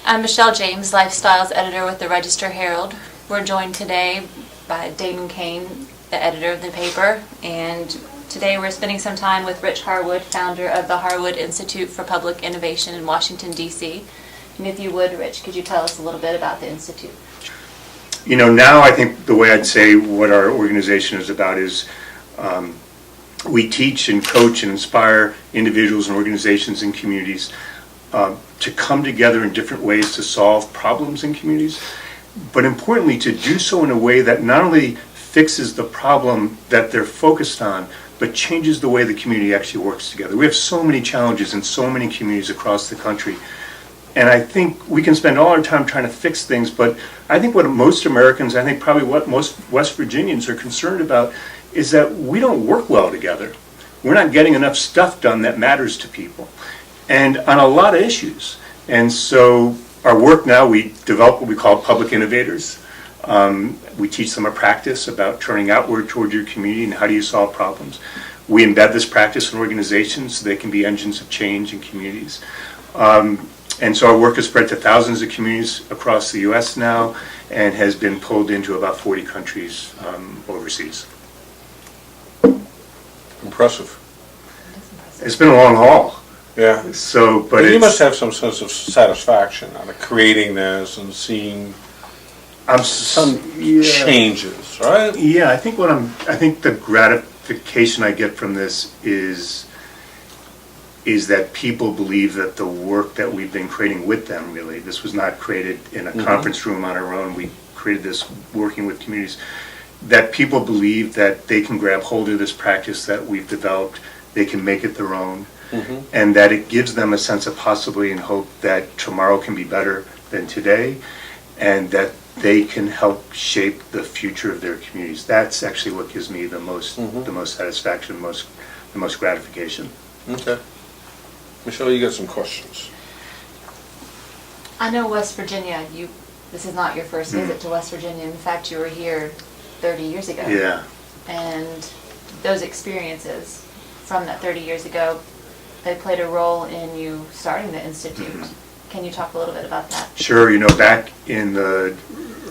I'm Michelle James, Lifestyles Editor with the Register-Herald. We're joined today by Damon Kane, the editor of the paper, and today we're spending some time with Rich Harwood, founder of the Harwood Institute for Public Innovation in Washington, D.C. And if you would, Rich, could you tell us a little bit about the Institute? You know, now I think the way I'd say what our organization is about is we teach and coach and inspire individuals and organizations and communities to come together in different ways to solve problems in communities, but importantly to do so in a way that not only fixes the problem that they're focused on, but changes the way the community actually works together. We have so many challenges in so many communities across the country, and I think we can spend all our time trying to fix things, but I think what most Americans, I think probably what most West Virginians are concerned about is that we don't work well together. We're not getting enough stuff done that matters to people, and on a lot of issues. And so our work now, we develop what we call public innovators. We teach them a practice about turning outward toward your community and how do you solve problems. We embed this practice in organizations so they can be engines of change in communities. And so our work has spread to thousands of communities across the U.S. now and has been pulled into about 40 countries overseas. Impressive. It's been a long haul. Yeah. So, but you must have some sense of satisfaction out of creating this and seeing some changes, right? Yeah, I think the gratification I get from this is that people believe that the work that we've been creating with them, really, this was not created in a conference room on our own. We created this working with communities, that people believe that they can grab hold of this practice that we've developed, they can make it their own, and that it gives them a sense of possibility and hope that tomorrow can be better than today, and that they can help shape the future of their communities. That's actually what gives me the most satisfaction, the most gratification. Okay. Michelle, you got some questions. I know West Virginia, this is not your first visit to West Virginia. In fact, you were here 30 years ago. Yeah. And those experiences from that 30 years ago, they played a role in you starting the Institute. Can you talk a little bit about that? Sure. You know, back in the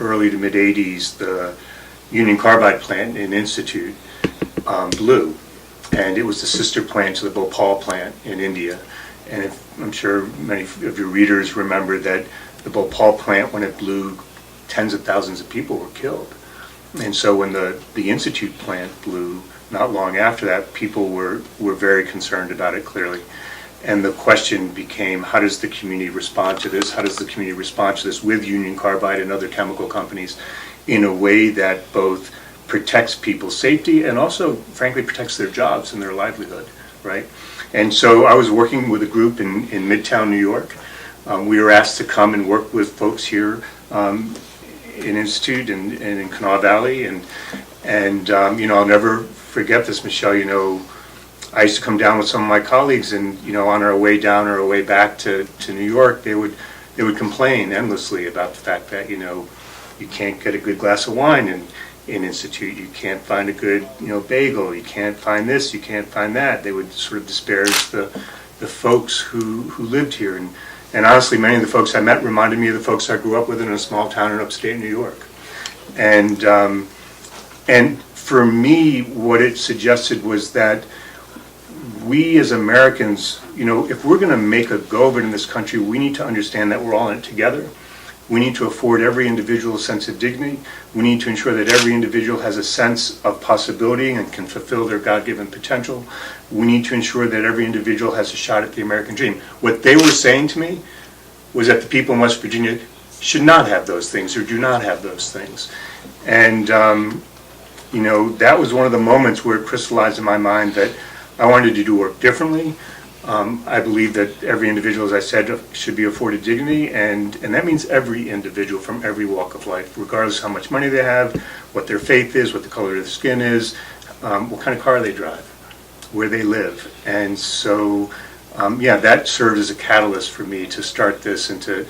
early to mid 80s, the Union Carbide plant in Institute blew, and it was the sister plant to the Bhopal plant in India. And I'm sure many of your readers remember that the Bhopal plant, when it blew, tens of thousands of people were killed. And so when the Institute plant blew, not long after that, people were very concerned about it, clearly. And the question became, how does the community respond to this? How does the community respond to this with Union Carbide and other chemical companies in a way that both protects people's safety and also, frankly, protects their jobs and their livelihood, right? And so I was working with a group in Midtown New York. We were asked to come and work with folks here in Institute and in Kanawha Valley, and you know, I'll never forget this, Michelle. You know, I used to come down with some of my colleagues, and you know, on our way down or our way back to New York, they would complain endlessly about the fact that, you know, you can't get a good glass of wine in Institute, you can't find a good, you know, bagel, you can't find this, you can't find that. They would sort of disparage the folks who lived here, and honestly, many of the folks I met reminded me of the folks I grew up with in a small town in upstate New York. And for me, what it suggested was that we as Americans, you know, if we're going to make a go of it in this country, we need to understand that we're all in it together. We need to afford every individual a sense of dignity. We need to ensure that every individual has a sense of possibility and can fulfill their God-given potential. We need to ensure that every individual has a shot at the American dream. What they were saying to me was that the people in West Virginia should not have those things or do not have those things. And, you know, that was one of the moments where it crystallized in my mind that I wanted to do work differently. I believe that every individual, as I said, should be afforded dignity, and that means every individual from every walk of life, regardless of how much money they have, what their faith is, what the color of their skin is, what kind of car they drive, where they live. And so, yeah, that served as a catalyst for me to start this and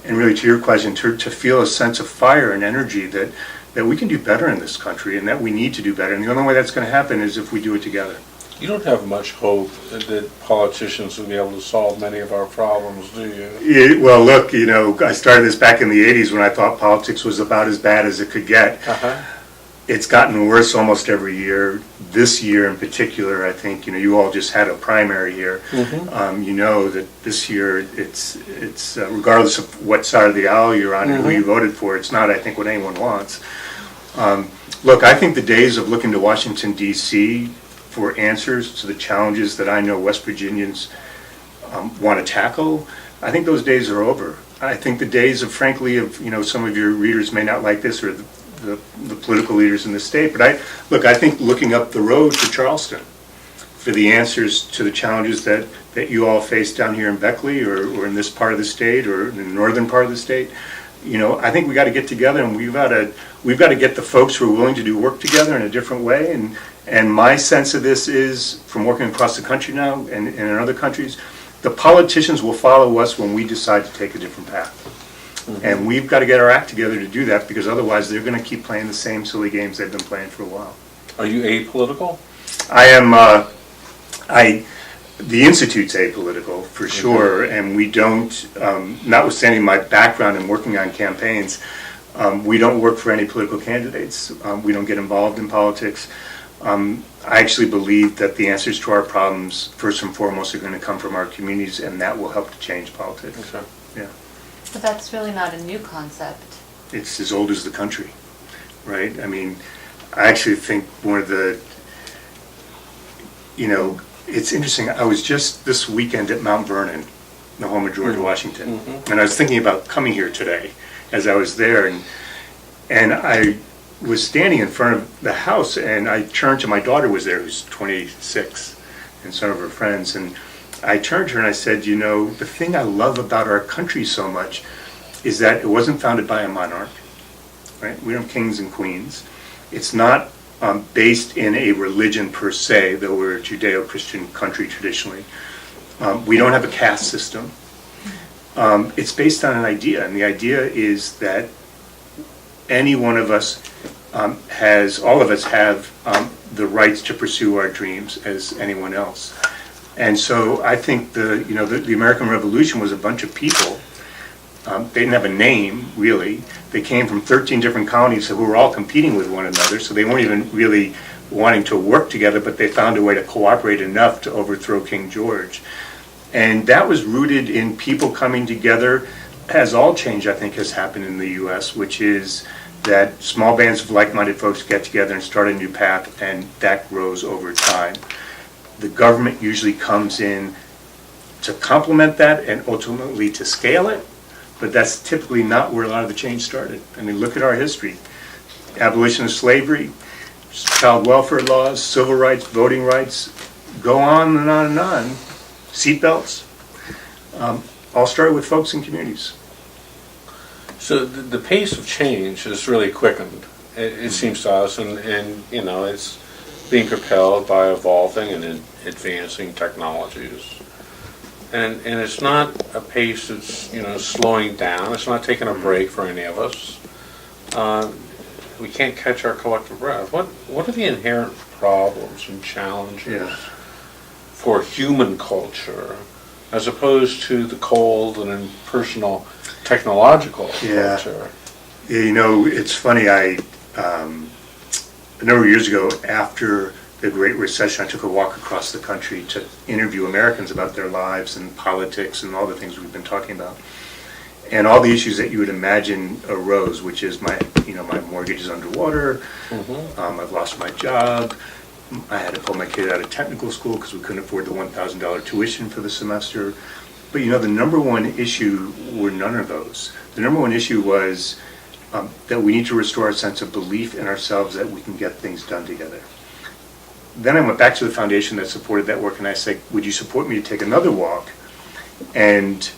really to your question, to feel a sense of fire and energy that we can do better in this country and that we need to do better. And the only way that's going to happen is if we do it together. You don't have much hope that politicians will be able to solve many of our problems, do you? Well, look, I started this back in the 80s when I thought politics was about as bad as it could get. It's gotten worse almost every year. This year in particular, I think, you all just had a primary here. You know that this year, it's regardless of what side of the aisle you're on and who you voted for, it's not, I think, what anyone wants. Look, I think the days of looking to Washington, D.C. for answers to the challenges that I know West Virginians want to tackle, I think those days are over. I think the days of, frankly, some of your readers may not like this, or the political leaders in the state, but I think looking up the road to Charleston for the answers to the challenges that you all face down here in Beckley or in this part of the state or in the northern part of the state, I think we got to get together, and we've got to get the folks who are willing to do work together in a different way. And my sense of this is, from working across the country now and in other countries, the politicians will follow us when we decide to take a different path. And we've got to get our act together to do that, because otherwise they're going to keep playing the same silly games they've been playing for a while. Are you apolitical? I am. The Institute's apolitical, for sure, and we don't, notwithstanding my background in working on campaigns, we don't work for any political candidates. We don't get involved in politics. I actually believe that the answers to our problems, first and foremost, are going to come from our communities, and that will help to change politics. Okay. Yeah. But that's really not a new concept. It's as old as the country, right? I mean, I actually think one of the, it's interesting. I was just this weekend at Mount Vernon, the home of George Washington, and I was thinking about coming here today as I was there, and I was standing in front of the house, and I turned to my daughter was there, who's 26, and some of her friends, and I turned to her and I said, the thing I love about our country so much is that it wasn't founded by a monarch, right? We don't have kings and queens. It's not based in a religion per se, though we're a Judeo-Christian country traditionally. We don't have a caste system. It's based on an idea, and the idea is that any one of us all of us have the rights to pursue our dreams as anyone else. And so I think the American Revolution was a bunch of people. They didn't have a name, really. They came from 13 different colonies who were all competing with one another, so they weren't even really wanting to work together, but they found a way to cooperate enough to overthrow King George. And that was rooted in people coming together, as all change, I think, has happened in the U.S., which is that small bands of like-minded folks get together and start a new path, and that grows over time. The government usually comes in to complement that and ultimately to scale it, but that's typically not where a lot of the change started. I mean, look at our history. Abolition of slavery, child welfare laws, civil rights, voting rights, go on and on and on. Seatbelts, all started with folks in communities. So the pace of change has really quickened, it seems to us, and it's being propelled by evolving and advancing technologies. And it's not a pace that's slowing down. It's not taking a break for any of us. We can't catch our collective breath. What are the inherent problems and challenges for human culture, as opposed to the cold and impersonal technological culture? Yeah, it's funny. A number of years ago, after the Great Recession, I took a walk across the country to interview Americans about their lives and politics and all the things we've been talking about. And all the issues that you would imagine arose, which is my mortgage is underwater, I've lost my job, I had to pull my kid out of technical school because we couldn't afford the $1,000 tuition for the semester. But the number one issue were none of those. The number one issue was that we need to restore a sense of belief in ourselves that we can get things done together. Then I went back to the foundation that supported that work, and I said, would you support me to take another walk? And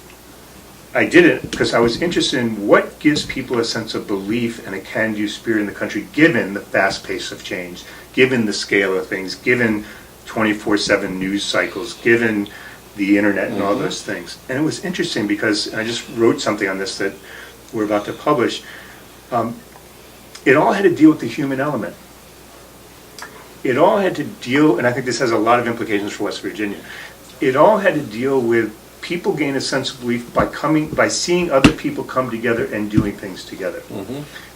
I did it because I was interested in what gives people a sense of belief and a can-do spirit in the country, given the fast pace of change, given the scale of things, given 24/7 news cycles, given the internet and all those things. And it was interesting because I just wrote something on this that we're about to publish. It all had to deal with the human element. it all had to deal, and I think this has a lot of implications for West Virginia, it all had to deal with people gain a sense of belief by seeing other people come together and doing things together.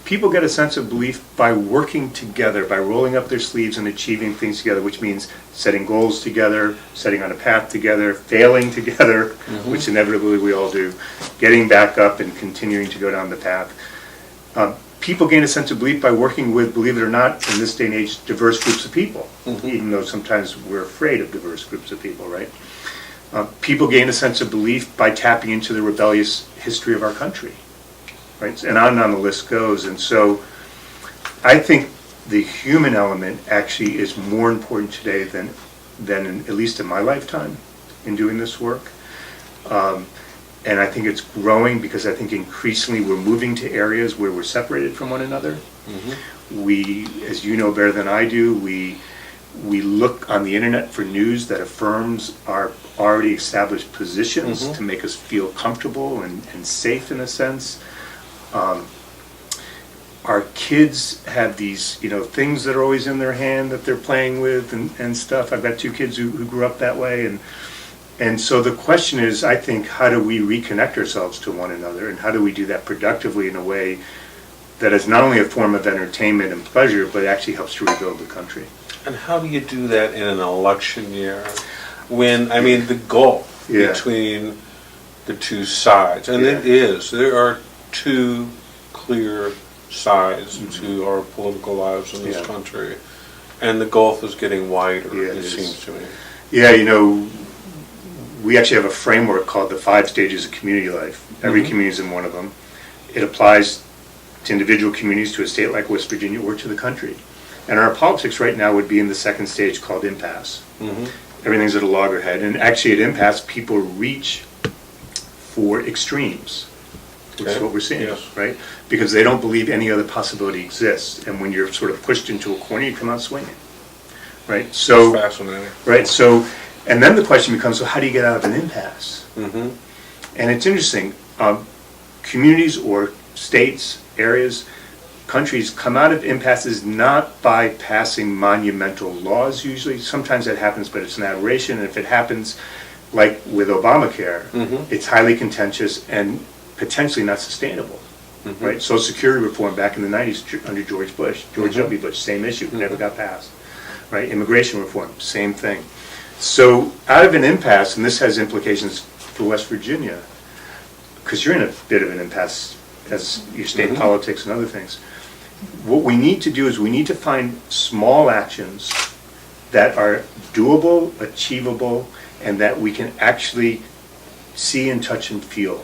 People get a sense of belief by working together, by rolling up their sleeves and achieving things together, which means setting goals together, setting on a path together, failing together, which inevitably we all do, getting back up and continuing to go down the path. People gain a sense of belief by working with, believe it or not, in this day and age, diverse groups of people, even though sometimes we're afraid of diverse groups of people, right? People gain a sense of belief by tapping into the rebellious history of our country, right? And on the list goes. And so I think the human element actually is more important today than at least in my lifetime in doing this work. And I think it's growing because I think increasingly we're moving to areas where we're separated from one another. We, as you know better than I do, we look on the internet for news that affirms our already established positions to make us feel comfortable and safe in a sense. Our kids have these, things that are always in their hand that they're playing with and stuff. I've got two kids who grew up that way, and so the question is, I think, how do we reconnect ourselves to one another, and how do we do that productively in a way that is not only a form of entertainment and pleasure, but actually helps to rebuild the country? And how do you do that in an election year when, the gulf between the two sides, and there are two clear sides to our political lives in this country, and the gulf is getting wider, it seems to me. Yeah, we actually have a framework called the 5 stages of community life. Every community is in one of them. It applies to individual communities, to a state like West Virginia, or to the country. And our politics right now would be in the second stage called impasse. Everything's at a loggerhead. And actually at impasse, people reach for extremes, which is what we're seeing, right? Because they don't believe any other possibility exists. And when you're sort of pushed into a corner, you come out swinging, right? So, that's fascinating. Right, so, and then the question becomes, so how do you get out of an impasse? And it's interesting, communities or states, areas, countries come out of impasses not by passing monumental laws usually. Sometimes that happens, but it's an aberration. And if it happens, like with Obamacare, it's highly contentious and potentially not sustainable. Right? Social Security reform back in the 90s under George W. Bush, same issue, never got passed. Right? Immigration reform, same thing. So out of an impasse, and this has implications for West Virginia, because you're in a bit of an impasse as your state politics and other things. What we need to do is we need to find small actions that are doable, achievable, and that we can actually see and touch and feel.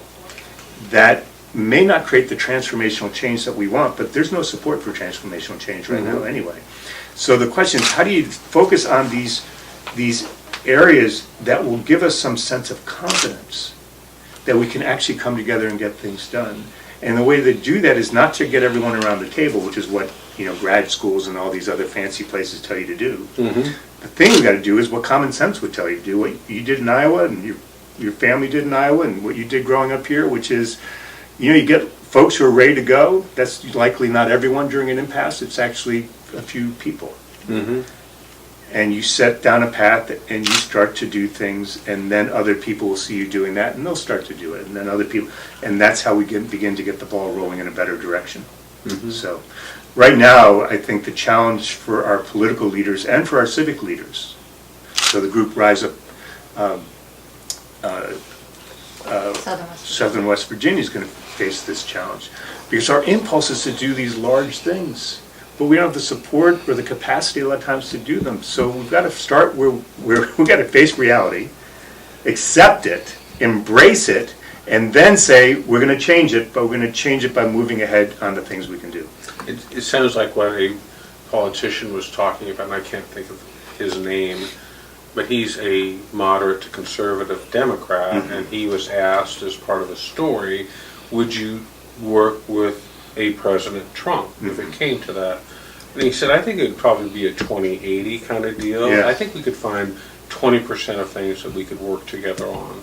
That may not create the transformational change that we want, but there's no support for transformational change right now anyway. So the question is, how do you focus on these areas that will give us some sense of confidence that we can actually come together and get things done? And the way to do that is not to get everyone around the table, which is what grad schools and all these other fancy places tell you to do. The thing we got to do is what common sense would tell you to do, what you did in Iowa and your family did in Iowa, and what you did growing up here, which is, you get folks who are ready to go. That's likely not everyone during an impasse. It's actually a few people. And you set down a path and you start to do things, and then other people will see you doing that and they'll start to do it, and then other people, and that's how we begin to get the ball rolling in a better direction. So right now I think the challenge for our political leaders and for our civic leaders, so the group Rise Up Southern West Virginia is going to face this challenge, because our impulse is to do these large things, but we don't have the support or the capacity a lot of times to do them. So we've got to start where we've got to face reality, accept it, embrace it, and then say we're going to change it, but we're going to change it by moving ahead on the things we can do. It sounds like what a politician was talking about, and I can't think of his name, but he's a moderate to conservative Democrat, and he was asked as part of the story, would you work with a President Trump if it came to that? And he said, I think it would probably be a 20-80 kind of deal. I think we could find 20% of things that we could work together on.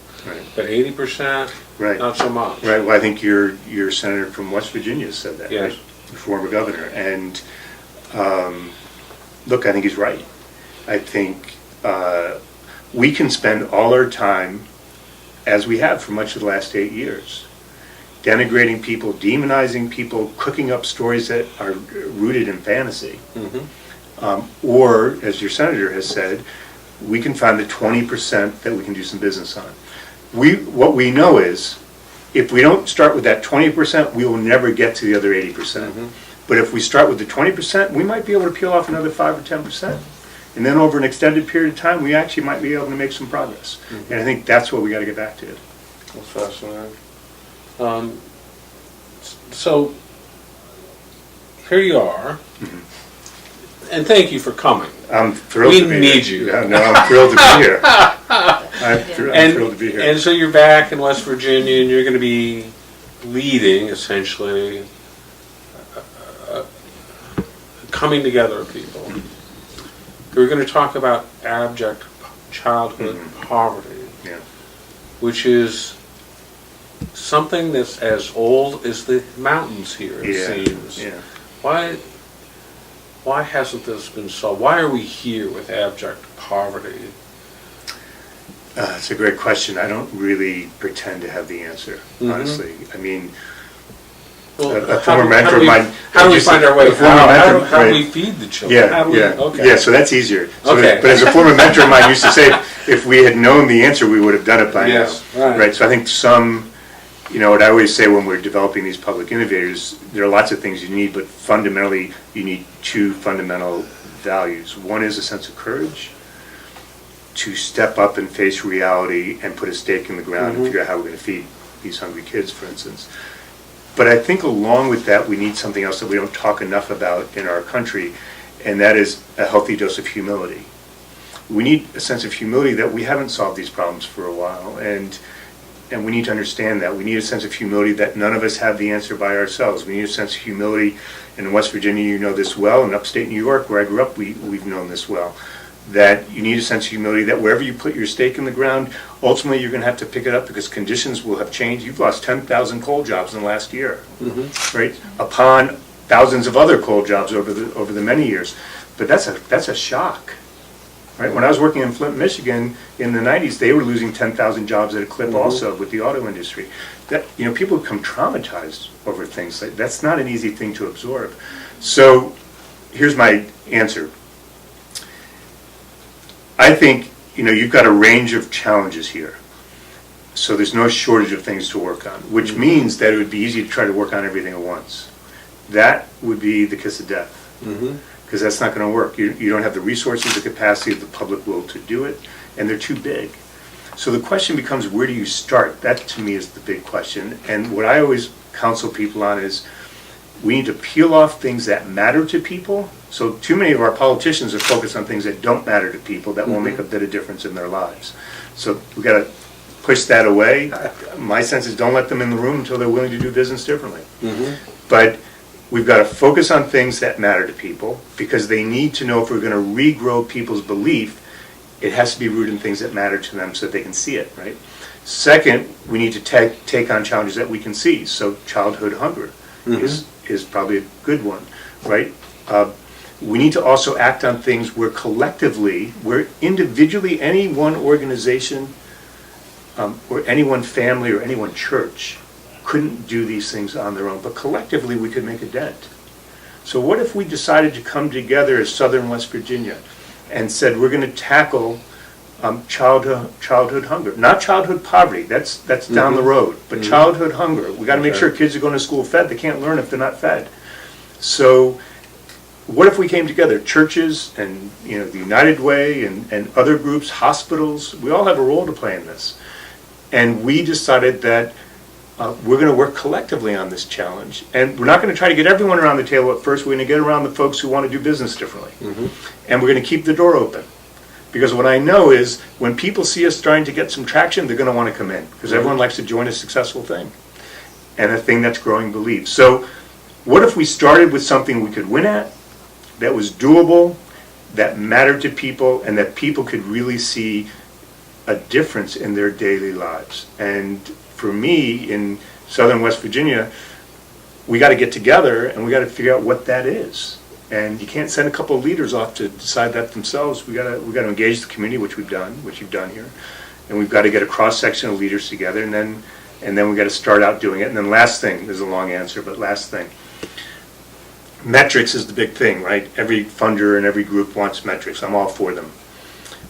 But 80%, not so much. Right. Well, I think your senator from West Virginia said that, right? The former governor. And look, I think he's right. I think we can spend all our time, as we have for much of the last 8 years, denigrating people, demonizing people, cooking up stories that are rooted in fantasy. Or, as your senator has said, we can find the 20% that we can do some business on. What we know is, if we don't start with that 20%, we will never get to the other 80%. But if we start with the 20%, we might be able to peel off another 5 or 10%. And then over an extended period of time, we actually might be able to make some progress. And I think that's what we got to get back to. That's fascinating. So, here you are, and thank you for coming. I'm thrilled to be here. We need you. Yeah, no, I'm thrilled to be here. I'm thrilled to be here. And so you're back in West Virginia, and you're going to be leading, essentially, coming together of people. We're going to talk about abject childhood poverty, which is something that's as old as the mountains here, it seems. Why hasn't this been solved? Why are we here with abject poverty? It's a great question. I don't really pretend to have the answer, honestly. I mean, a former mentor of mine... How do we find our way? How do we feed the children? Yeah, so that's easier. But Okay. as a former mentor of mine used to say, if we had known the answer, we would have done it by Yes, now. right. So I think what I always say when we're developing these public innovators, there are lots of things you need, but fundamentally, you need 2 fundamental values. One is a sense of courage to step up and face reality and put a stake in the ground and figure out how we're going to feed these hungry kids, for instance. But I think along with that, we need something else that we don't talk enough about in our country, and that is a healthy dose of humility. We need a sense of humility that we haven't solved these problems for a while, and we need to understand that. We need a sense of humility that none of us have the answer by ourselves. We need a sense of humility, and in West Virginia you know this well, in upstate New York where I grew up we've known this well, that you need a sense of humility that wherever you put your stake in the ground, ultimately you're going to have to pick it up because conditions will have changed. You've lost 10,000 coal jobs in the last year, right? Upon thousands of other coal jobs over the many years. But that's a shock, right? When I was working in Flint, Michigan in the 90s, they were losing 10,000 jobs at a clip also with the auto industry. That people become traumatized over things. That's not an easy thing to absorb. So here's my answer. I think, you've got a range of challenges here. So there's no shortage of things to work on, which means that it would be easy to try to work on everything at once. That would be the kiss of death, because that's not going to work. You don't have the resources, the capacity of the public will to do it, and they're too big. So the question becomes, where do you start? That, to me, is the big question. And what I always counsel people on is, we need to peel off things that matter to people. So too many of our politicians are focused on things that don't matter to people, that won't make a bit of difference in their lives. So we've got to push that away. My sense is don't let them in the room until they're willing to do business differently. But we've got to focus on things that matter to people, because they need to know if we're going to regrow people's belief, it has to be rooted in things that matter to them so that they can see it, right? Second, we need to take on challenges that we can see. So childhood hunger is probably a good one, right? We need to also act on things where collectively, where individually any one organization or any one family or any one church couldn't do these things on their own, but collectively we could make a dent. So what if we decided to come together as Southern West Virginia and said we're going to tackle childhood hunger, not childhood poverty, that's down the road, but childhood hunger. We got to make sure kids are going to school fed. They can't learn if they're not fed. So what if we came together, churches and the United Way and other groups, hospitals, we all have a role to play in this. And we decided that we're going to work collectively on this challenge. And we're not going to try to get everyone around the table at first. We're going to get around the folks who want to do business differently. And we're going to keep the door open. Because what I know is when people see us starting to get some traction, they're going to want to come in. Because everyone likes to join a successful thing. And a thing that's growing belief. So what if we started with something we could win at, that was doable, that mattered to people, and that people could really see a difference in their daily lives. And for me, in Southern West Virginia, we got to get together and we got to figure out what that is. And you can't send a couple of leaders off to decide that themselves. We gotta engage the community, which you've done here. And we've got to get a cross-section of leaders together, and then we got to start out doing it. And then last thing, there's a long answer, but last thing. Metrics is the big thing, right? Every funder and every group wants metrics. I'm all for them.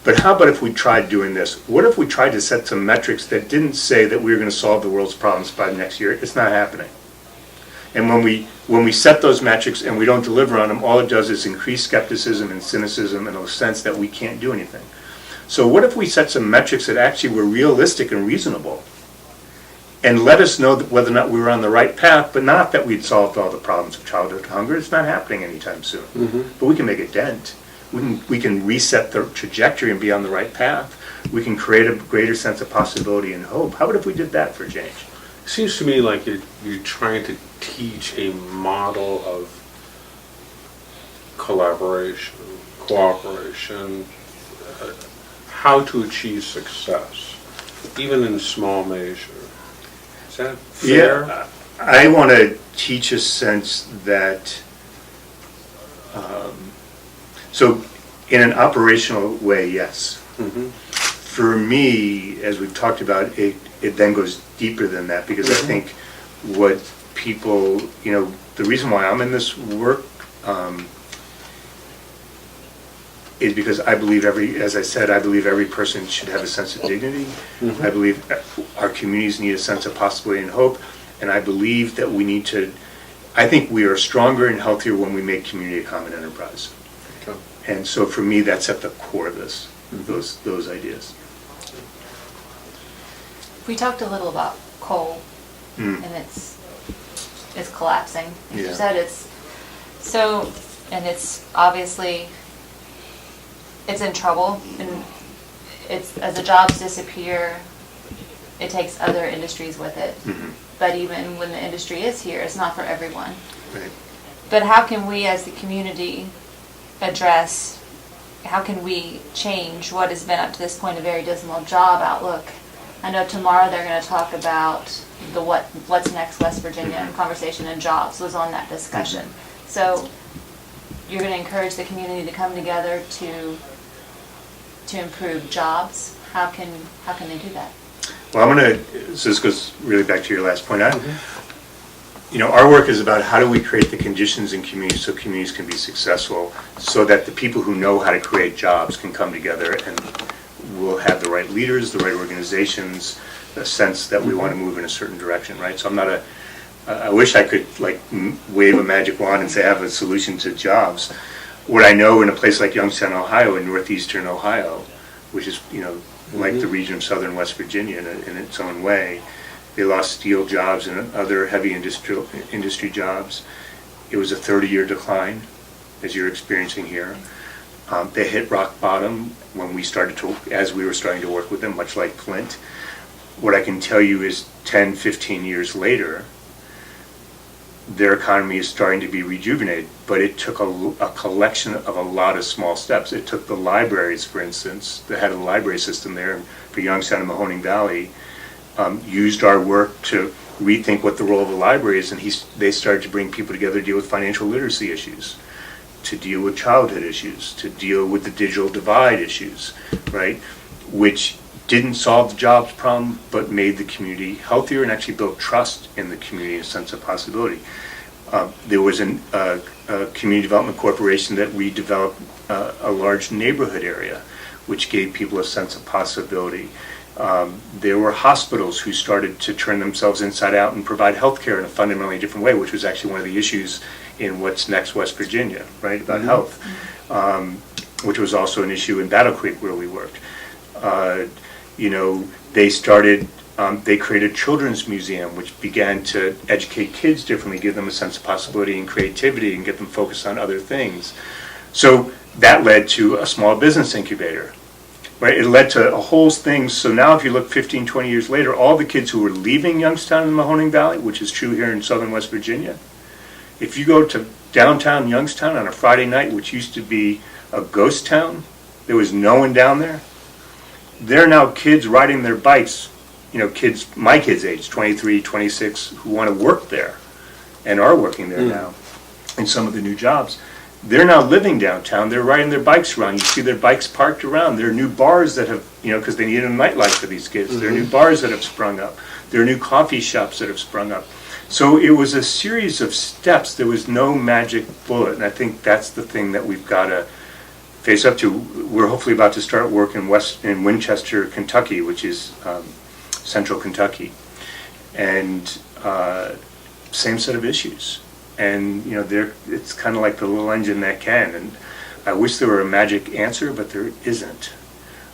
But how about if we tried doing this? What if we tried to set some metrics that didn't say that we were going to solve the world's problems by next year? It's not happening. And when we set those metrics and we don't deliver on them, all it does is increase skepticism and cynicism and a sense that we can't do anything. So what if we set some metrics that actually were realistic and reasonable and let us know that whether or not we were on the right path, but not that we'd solved all the problems of childhood hunger. It's not happening anytime soon. But we can make a dent. We can reset the trajectory and be on the right path. We can create a greater sense of possibility and hope. How about if we did that for a change? It seems to me like you're trying to teach a model of collaboration, cooperation, how to achieve success, even in small measure. Is that fair? Yeah, I want to teach a sense that, so in an operational way, yes. For me, as we've talked about, it then goes deeper than that, because I think what people, the reason why I'm in this work is because I believe as I said, I believe every person should have a sense of dignity. I believe our communities need a sense of possibility and hope, and I believe that I think we are stronger and healthier when we make community a common enterprise. Okay. And so for me, that's at the core of this, those ideas. We talked a little about coal and it's collapsing. As you said, and it's obviously it's in trouble, and as the jobs disappear, it takes other industries with it. But even when the industry is here, it's not for everyone. Right. But how can we as the community how can we change what has been up to this point a very dismal job outlook? I know tomorrow they're going to talk about the what's next West Virginia, and conversation and jobs was on that discussion. So you're going to encourage the community to come together to improve jobs. How can they do that? Well, so this goes really back to your last point. Our work is about how do we create the conditions in communities so communities can be successful, so that the people who know how to create jobs can come together and we'll have the right leaders, the right organizations, a sense that we want to move in a certain direction, right? So I wish I could wave a magic wand and say I have a solution to jobs. What I know in a place like Youngstown, Ohio, in northeastern Ohio, which is, like the region of southern West Virginia in its own way, they lost steel jobs and other heavy industry jobs. It was a 30-year decline, as you're experiencing here. They hit rock bottom as we were starting to work with them, much like Flint. What I can tell you is 10, 15 years later, their economy is starting to be rejuvenated, but it took a collection of a lot of small steps. It took the libraries, for instance, the head of the library system there for Youngstown and Mahoning Valley, used our work to rethink what the role of the library is, and they started to bring people together to deal with financial literacy issues, to deal with childhood issues, to deal with the digital divide issues, right? Which didn't solve the jobs problem, but made the community healthier and actually built trust in the community, a sense of possibility. There was a community development corporation that redeveloped a large neighborhood area, which gave people a sense of possibility. There were hospitals who started to turn themselves inside out and provide health care in a fundamentally different way, which was actually one of the issues in What's Next West Virginia, right, about health, which was also an issue in Battle Creek where we worked. They created a children's museum, which began to educate kids differently, give them a sense of possibility and creativity, and get them focused on other things. So that led to a small business incubator, right? It led to a whole thing. So now if you look 15, 20 years later, all the kids who were leaving Youngstown and Mahoning Valley, which is true here in southern West Virginia, if you go to downtown Youngstown on a Friday night, which used to be a ghost town, there was no one down there. There are now kids riding their bikes, my kids' age, 23, 26, who want to work there and are working there now in some of the new jobs. They're now living downtown. They're riding their bikes around. You see their bikes parked around. There are new bars that have, because they need a nightlife for these kids. There are new bars that have sprung up. There are new coffee shops that have sprung up. So it was a series of steps. There was no magic bullet. And I think that's the thing that we've got to face up to. We're hopefully about to start work in Winchester, Kentucky, which is central Kentucky. And same set of issues. And it's kind of like the little engine that can. And I wish there were a magic answer, but there isn't.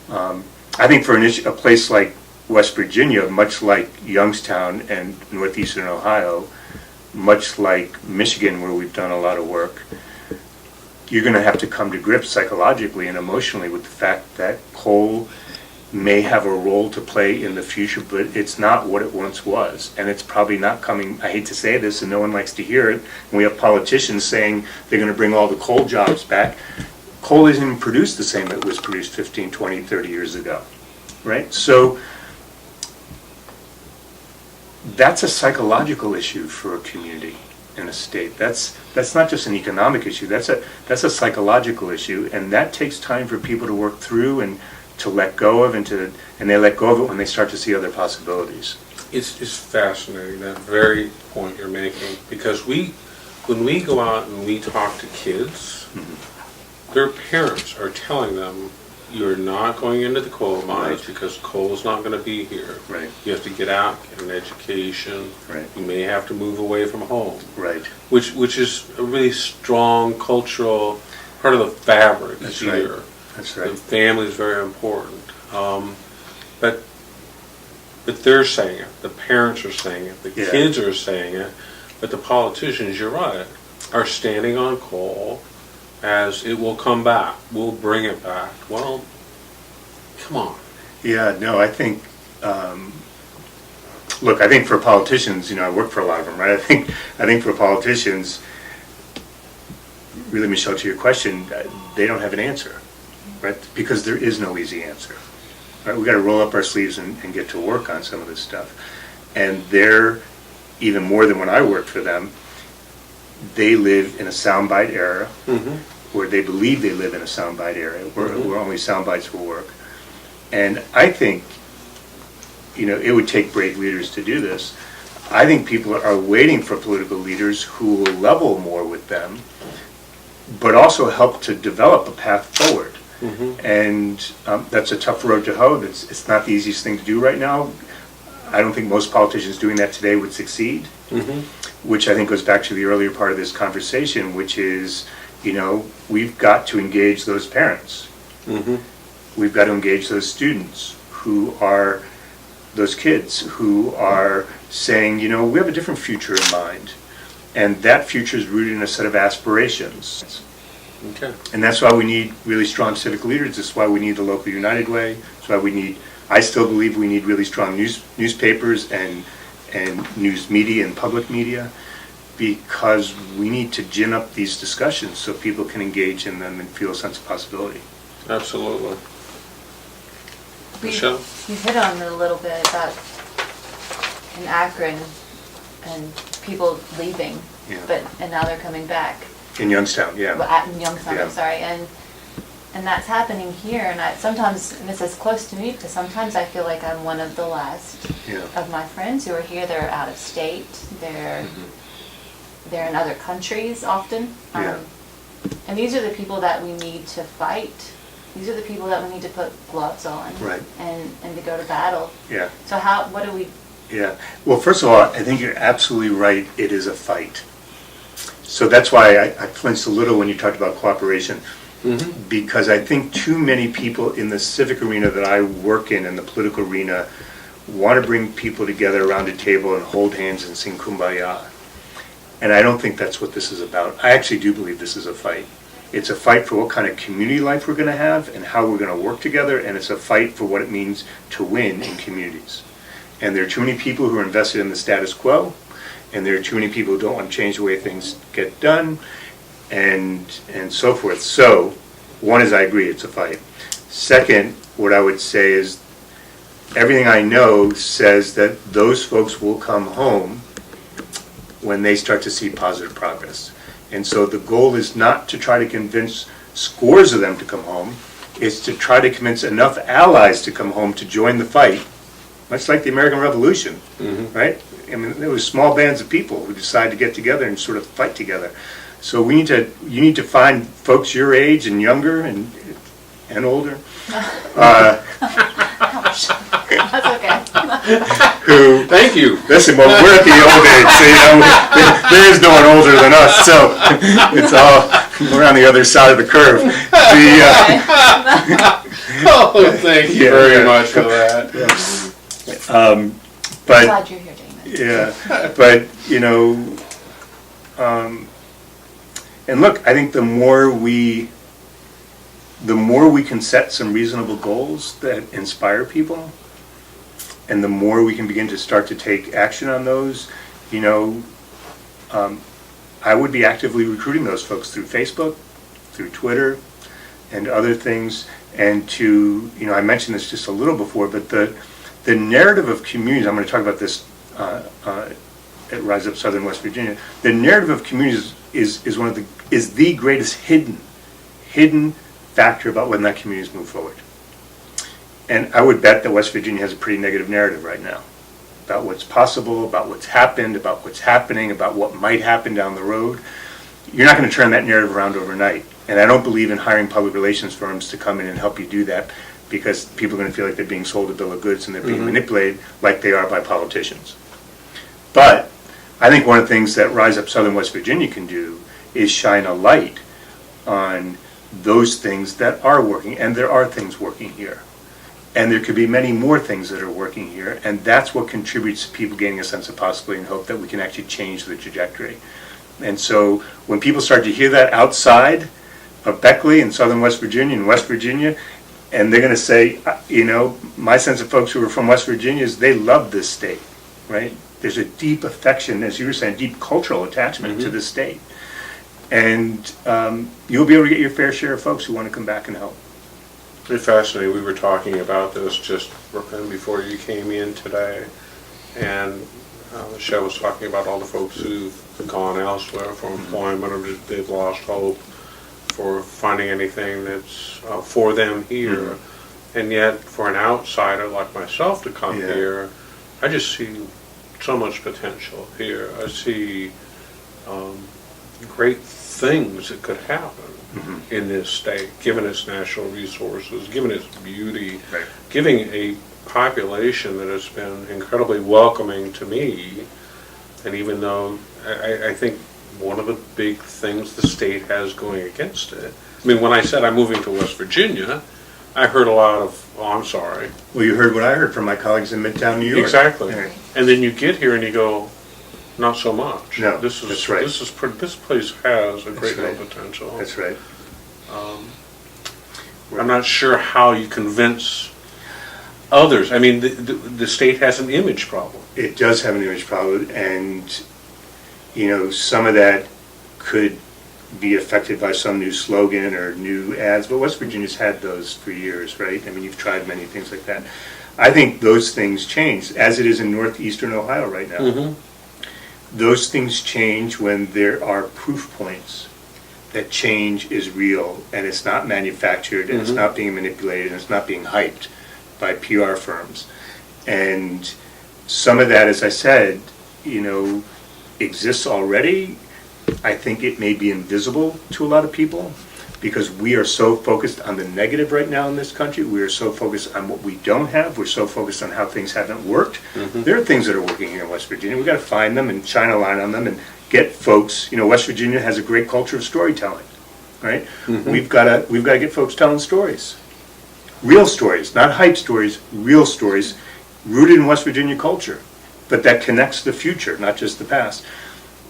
I think for a place like West Virginia, much like Youngstown and northeastern Ohio, much like Michigan, where we've done a lot of work, you're going to have to come to grips psychologically and emotionally with the fact that coal may have a role to play in the future, but it's not what it once was. And it's probably not coming, I hate to say this, and no one likes to hear it, and we have politicians saying they're going to bring all the coal jobs back. Coal isn't produced the same it was produced 15, 20, 30 years ago, right? So that's a psychological issue for a community and a state. That's not just an economic issue, that's a psychological issue, and that takes time for people to work through and to let go of, and they let go of it when they start to see other possibilities. It's fascinating, that very point you're making, because when we go out and we talk to kids, their parents are telling them, you're not going into the coal mines because coal's not going to be here. Right. You have to get out, get an education. Right. You may have to move away from home. Right. Which is a really strong cultural part of the fabric here. Right. That's right. The family is very important. But they're saying it. The parents are saying it. The kids are saying it. But the politicians, you're right, are standing on coal as it will come back. We'll bring it back. Well, come on. Yeah, no, I think, look, I think for politicians, I work for a lot of them, right? I think for politicians, really, Michelle, to your question, they don't have an answer, right? Because there is no easy answer, right? We've got to roll up our sleeves and get to work on some of this stuff. And they're, even more than when I worked for them, they live in a soundbite era, or they believe they live in a soundbite era, where only soundbites will work. And I think, it would take brave leaders to do this. I think people are waiting for political leaders who will level more with them, but also help to develop a path forward. And that's a tough road to hoe. It's not the easiest thing to do right now. I don't think most politicians doing that today would succeed, which I think goes back to the earlier part of this conversation, which is, we've got to engage those parents. We've got to engage those students who are, those kids who are saying, we have a different future in mind. And that future is rooted in a set of aspirations. Okay. And that's why we need really strong civic leaders. That's why we need the local United Way. That's why I still believe we need really strong newspapers and news media and public media, because we need to gin up these discussions so people can engage in them and feel a sense of possibility. Absolutely. Michelle? You hit on it a little bit about in Akron and people leaving, and now they're coming back. In Youngstown, In Youngstown, I'm sorry, and that's happening here. And sometimes this is close to me because sometimes I feel like I'm one of the last of my friends who are here. They're out of state. They're in other countries often. And these are the people that we need to fight. These are the people that we need to put gloves on and to go to battle. Yeah. So what do we... Yeah. Well, first of all, I think you're absolutely right. It is a fight. So that's why I flinched a little when you talked about cooperation, because I think too many people in the civic arena that I work in the political arena, want to bring people together around a table and hold hands and sing Kumbaya. And I don't think that's what this is about. I actually do believe this is a fight. It's a fight for what kind of community life we're going to have and how we're going to work together, and it's a fight for what it means to win in communities. And there are too many people who are invested in the status quo, and there are too many people who don't want to change the way things get done, and so forth. So, one is I agree, it's a fight. Second, what I would say is everything I know says that those folks will come home when they start to see positive progress. And so the goal is not to try to convince scores of them to come home. It's to try to convince enough allies to come home to join the fight, much like the American Revolution, right? I mean, there was small bands of people who decided to get together and sort of fight together. So you need to find folks your age and younger and older. That's okay. Who? Thank you. Listen, well, we're at the old age, so there is no one older than us. So it's all we're on the other side of the curve. Oh, thank you very much for that. But I'm glad you're here, Damon. yeah, but and look, I think the more we can set some reasonable goals that inspire people, and the more we can begin to start to take action on those, I would be actively recruiting those folks through Facebook, through Twitter, and other things. And I mentioned this just a little before, but the narrative of communities, I'm going to talk about this at Rise Up Southern West Virginia. The narrative of communities is the greatest hidden factor about when that communities move forward. And I would bet that West Virginia has a pretty negative narrative right now about what's possible, about what's happened, about what's happening, about what might happen down the road. You're not going to turn that narrative around overnight. And I don't believe in hiring public relations firms to come in and help you do that, because people are going to feel like they're being sold a bill of goods and they're being manipulated like they are by politicians. But I think one of the things that Rise Up Southern West Virginia can do is shine a light on those things that are working, and there are things working here. And there could be many more things that are working here, and that's what contributes to people gaining a sense of possibility and hope that we can actually change the trajectory. And so when people start to hear that outside of Beckley and Southern West Virginia and West Virginia, and they're going to say, my sense of folks who are from West Virginia is they love this state, right? There's a deep affection, as you were saying, deep cultural attachment to this state. And you'll be able to get your fair share of folks who want to come back and help. It's fascinating. We were talking about this just before you came in today, and Michelle was talking about all the folks who've gone elsewhere for employment, or they've lost hope for finding anything that's for them here. And yet, for an outsider like myself to come here, I just see so much potential here. I see great things that could happen in this state, given its natural resources, given its beauty, giving a population that has been incredibly welcoming to me. And even though I think one of the big things the state has going against it, I mean, when I said I'm moving to West Virginia, I heard a lot of, oh, I'm sorry. Well, you heard what I heard from my colleagues in Midtown New York. Exactly. And then you get here and you go, not so much. No, this is, that's right. This place has a great deal of potential. That's right. I'm not sure how you convince others. I mean, the state has an image problem. It does have an image problem, and some of that could be affected by some new slogan or new ads, but West Virginia's had those for years, right? I mean, you've tried many things like that. I think those things change, as it is in northeastern Ohio right now. Those things change when there are proof points that change is real, and it's not manufactured, and it's not being manipulated, and it's not being hyped by PR firms. And some of that, as I said, exists already. I think it may be invisible to a lot of people because we are so focused on the negative right now in this country. We are so focused on what we don't have. We're so focused on how things haven't worked. There are things that are working here in West Virginia. We've got to find them and shine a light on them and get folks. West Virginia has a great culture of storytelling, right? We've got to get folks telling stories. Real stories, not hype stories, real stories rooted in West Virginia culture, but that connects the future, not just the past.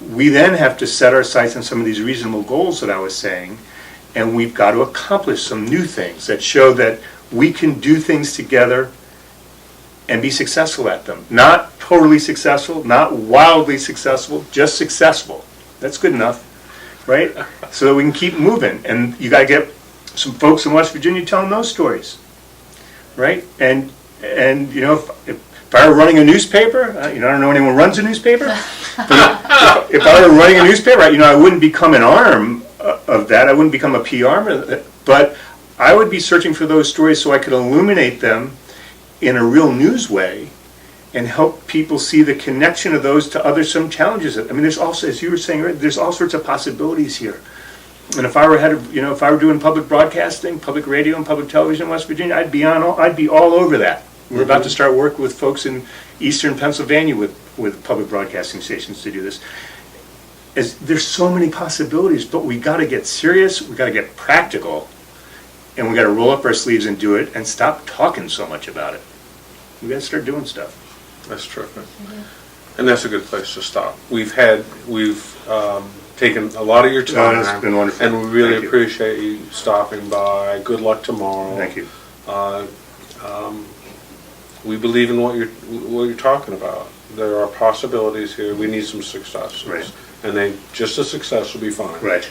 We then have to set our sights on some of these reasonable goals that I was saying, and we've got to accomplish some new things that show that we can do things together and be successful at them. Not totally successful, not wildly successful, just successful. That's good enough, right? So that we can keep moving. And you got to get some folks in West Virginia telling those stories, right? And if I were running a newspaper, I don't know anyone who runs a newspaper, but if I were running a newspaper, I wouldn't become an arm of that, I wouldn't become a PR, but I would be searching for those stories so I could illuminate them in a real news way and help people see the connection of those to some challenges. There's also, as you were saying, there's all sorts of possibilities here. And if I were doing public broadcasting, public radio and public television in West Virginia, I'd be all over that. We're about to start work with folks in eastern Pennsylvania with public broadcasting stations to do this. There's so many possibilities, but we got to get serious, we got to get practical, and we got to roll up our sleeves and do it and stop talking so much about it. We got to start doing stuff. That's terrific. And that's a good place to stop. We've taken a lot of your time. It's been wonderful. And we really Thank you. appreciate you stopping by. Good luck tomorrow. Thank you. We believe in what you're talking about. There are possibilities here. We need some successes. Right. And just a success will be fine. Right,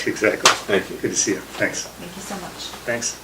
exactly. Thank you. Good to see you. Thanks. Thank you so much. Thanks.